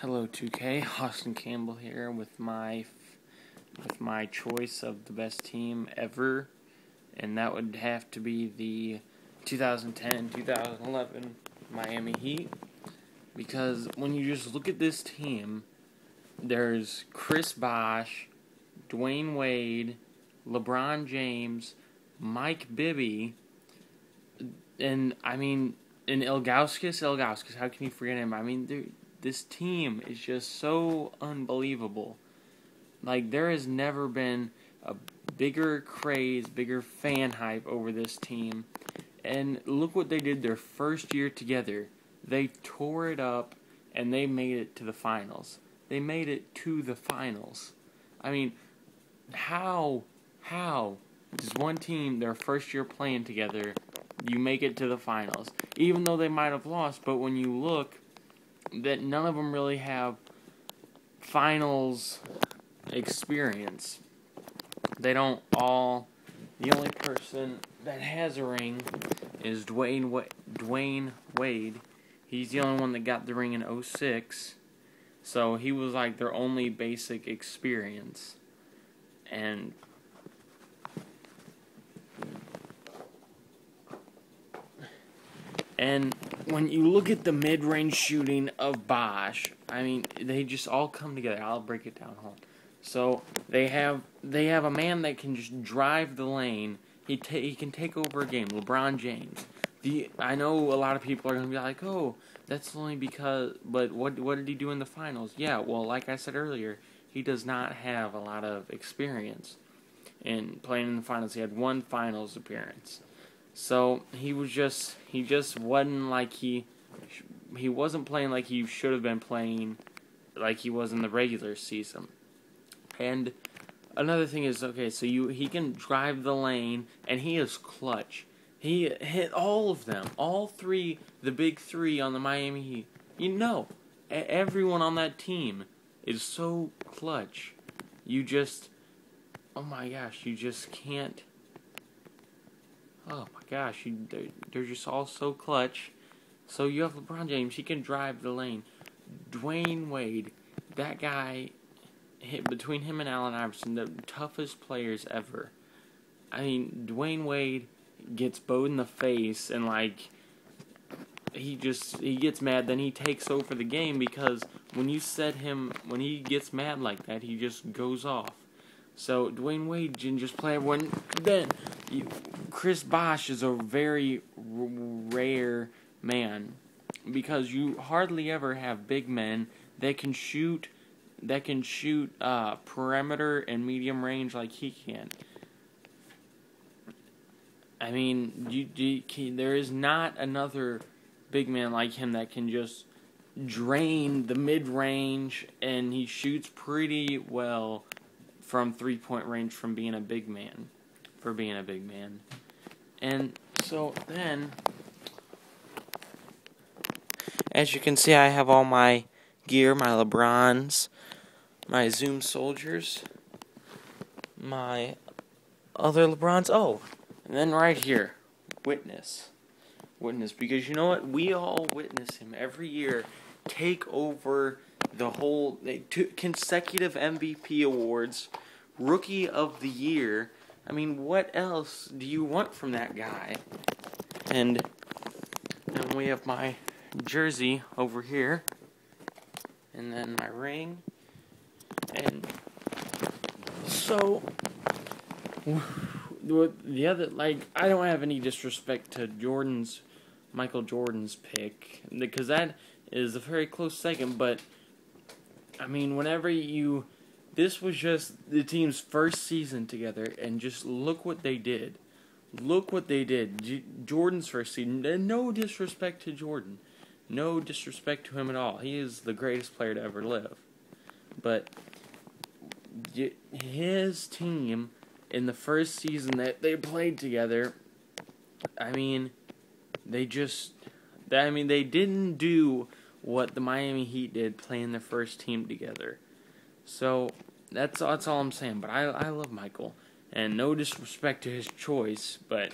Hello, 2K. Austin Campbell here with my choice of the best team ever, and that would have to be the 2010-2011 Miami Heat. Because when you just look at this team, there's Chris Bosh, Dwayne Wade, LeBron James, Mike Bibby, and Ilgauskas. How can you forget him? This team is just so unbelievable. Like, there has never been a bigger craze, bigger fan hype over this team. And look what they did their first year together. They tore it up, and they made it to the finals. They made it to the finals. How does one team, their first year playing together, you make it to the finals? Even though they might have lost, but when you look, that none of them really have finals experience. They don't all. The only person that has a ring is Dwayne Wade. He's the only one that got the ring in 2006. So he was like their only basic experience. And when you look at the mid-range shooting of Bosh, they just all come together. I'll break it down. Hold on. So they have a man that can just drive the lane. He can take over a game. LeBron James. I know a lot of people are going to be like, oh, that's only because. But what did he do in the finals? Yeah, well, like I said earlier, he does not have a lot of experience in playing in the finals. He had one finals appearance. So he just wasn't like he wasn't playing like he should have been playing, like he was in the regular season. And another thing is, okay, so he can drive the lane, and he is clutch. He hit all of them, all three, the big three on the Miami Heat. Everyone on that team is so clutch. Oh my gosh, you just can't. Oh my gosh, they're just all so clutch. So you have LeBron James, he can drive the lane. Dwayne Wade, that guy, between him and Allen Iverson, the toughest players ever. Dwayne Wade gets bowed in the face, and he gets mad, then he takes over the game, because when he gets mad like that, he just goes off. So Dwayne Wade didn't just play everyone. Then Chris Bosh is a very rare man, because you hardly ever have big men that can shoot perimeter and medium range like he can. There is not another big man like him that can just drain the mid range, and he shoots pretty well from 3-point range for being a big man. And so then, as you can see, I have all my gear, my LeBrons, my Zoom Soldiers, my other LeBrons. Oh, and then right here, Witness, because you know what? We all witness him every year take over the whole 2 consecutive MVP awards, Rookie of the Year. What else do you want from that guy? And we have my jersey over here, and then my ring, and so the other, I don't have any disrespect to Michael Jordan's pick, because that is a very close second, but this was just the team's first season together, and just look what they did. Jordan's first season, and no disrespect to Jordan. No disrespect to him at all. He is the greatest player to ever live. But his team, in the first season that they played together, they didn't do what the Miami Heat did playing their first team together. So that's all I'm saying. But I love Michael, and no disrespect to his choice, but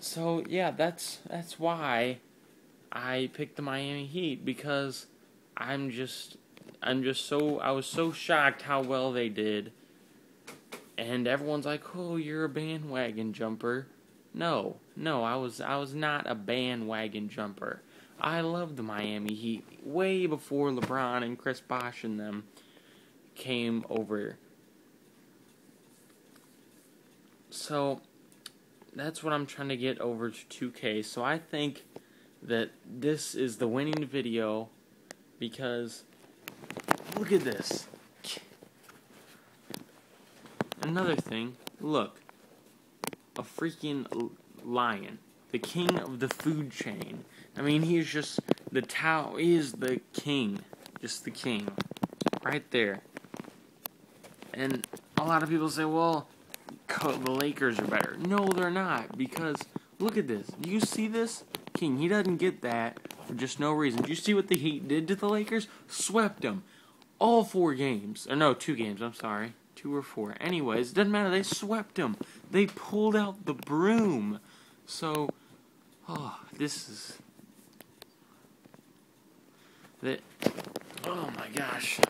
so yeah, that's why I picked the Miami Heat, because I was so shocked how well they did. And everyone's like, "Oh, you're a bandwagon jumper." No, I was not a bandwagon jumper. I love the Miami Heat way before LeBron and Chris Bosh and them came over. So that's what I'm trying to get over to 2K. So I think that this is the winning video because look at this. Another thing, look, a freaking lion, the king of the food chain. I mean, he's just he is the king, just the king, right there. And a lot of people say, well, the Lakers are better. No, they're not, because look at this. Do you see this? King, he doesn't get that for just no reason. Do you see what the Heat did to the Lakers? Swept them. All 4 games. Or no, 2 games, I'm sorry. 2 or 4. Anyways, doesn't matter. They swept them. They pulled out the broom. So, this is... Oh my gosh.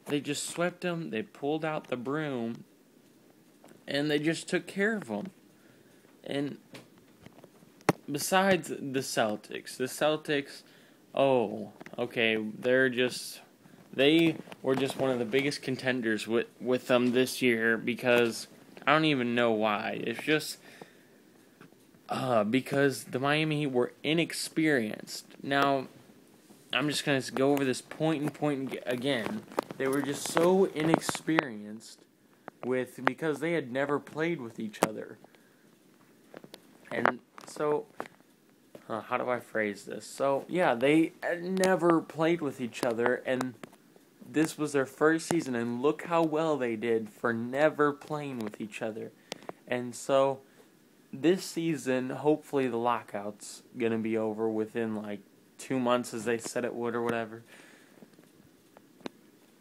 They just swept them. They pulled out the broom. And they just took care of them. And besides the Celtics, oh, okay, they were just one of the biggest contenders with them this year because I don't even know why. It's just because the Miami Heat were inexperienced. Now, I'm just going to go over this point again. They were just so inexperienced because they had never played with each other. And so, how do I phrase this? So, yeah, they never played with each other, and this was their first season, and look how well they did for never playing with each other. And so, this season, hopefully the lockout's gonna be over within, 2 months, as they said it would, or whatever.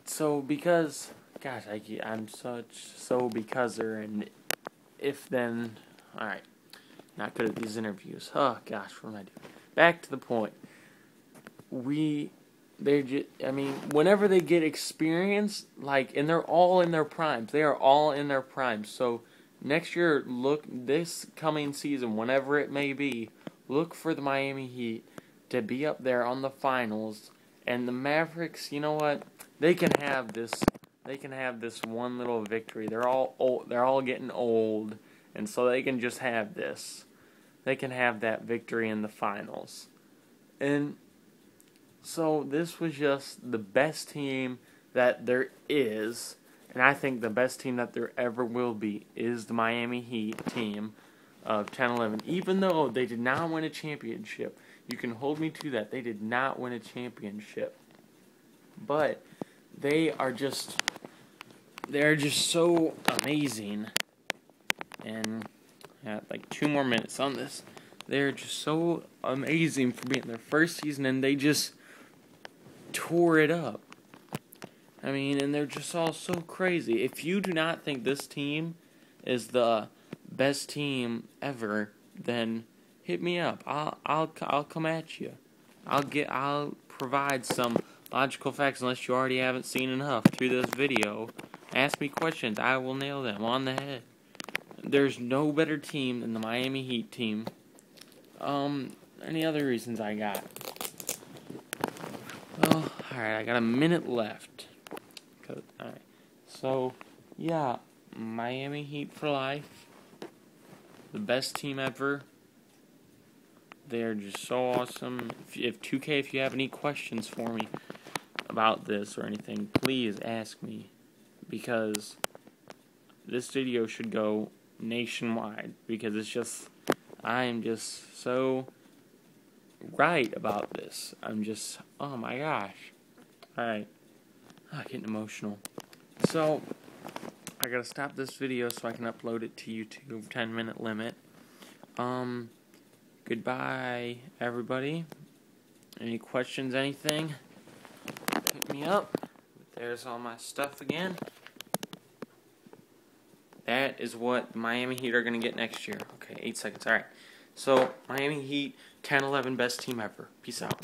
So, because... Gosh, I'm because-er, and if then... Alright. Not good at these interviews. Oh, gosh, what am I doing? Back to the point. Whenever they get experience, and they're all in their primes. They are all in their primes. So, next year, this coming season, whenever it may be, look for the Miami Heat to be up there on the finals. And the Mavericks, you know what? They can have this one little victory. They're all old. They're all getting old. And so they can just have this. They can have that victory in the finals. And so this was just the best team that there is. And I think the best team that there ever will be is the Miami Heat team of 10-11. Even though they did not win a championship. You can hold me to that. They did not win a championship. But they're just so amazing. And I got 2 more minutes on this. They're just so amazing for being their first season, and they just tore it up. I mean, and they're just all so crazy. If you do not think this team is the best team ever, then hit me up. I'll come at you. I'll provide some logical facts, unless you already haven't seen enough through this video. Ask me questions. I will nail them on the head. There's no better team than the Miami Heat team. Any other reasons I got? Well, alright, I got a minute left. Alright, so, yeah, Miami Heat for life. The best team ever. They're just so awesome. If 2K, if you have any questions for me about this or anything, please ask me. Because this video should go nationwide, because I am just so right about this. Oh my gosh. Alright. I'm getting emotional. So, I gotta stop this video so I can upload it to YouTube, 10-minute limit. Goodbye, everybody. Any questions, anything? Hit me up. There's all my stuff again. That is what the Miami Heat are going to get next year. Okay, 8 seconds. Alright. So, Miami Heat, 10-11, best team ever. Peace out.